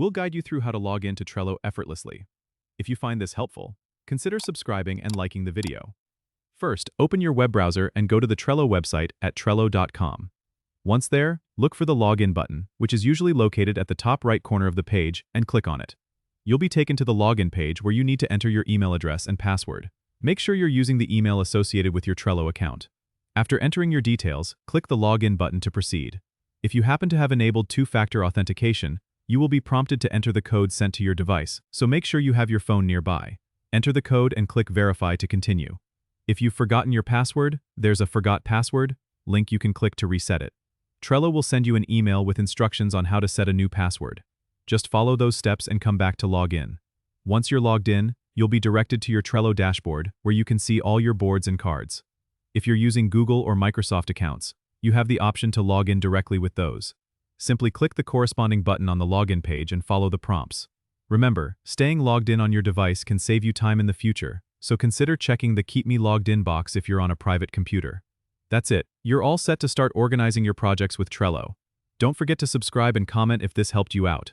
We'll guide you through how to log in to Trello effortlessly. If you find this helpful, consider subscribing and liking the video. First, open your web browser and go to the Trello website at trello.com. Once there, look for the Login button, which is usually located at the top right corner of the page, and click on it. You'll be taken to the Login page where you need to enter your email address and password. Make sure you're using the email associated with your Trello account. After entering your details, click the Login button to proceed. If you happen to have enabled two-factor authentication, you will be prompted to enter the code sent to your device, so make sure you have your phone nearby. Enter the code and click Verify to continue. If you've forgotten your password, there's a Forgot Password link you can click to reset it. Trello will send you an email with instructions on how to set a new password. Just follow those steps and come back to log in. Once you're logged in, you'll be directed to your Trello dashboard where you can see all your boards and cards. If you're using Google or Microsoft accounts, you have the option to log in directly with those. Simply click the corresponding button on the login page and follow the prompts. Remember, staying logged in on your device can save you time in the future, so consider checking the Keep Me Logged In box if you're on a private computer. That's it. You're all set to start organizing your projects with Trello. Don't forget to subscribe and comment if this helped you out.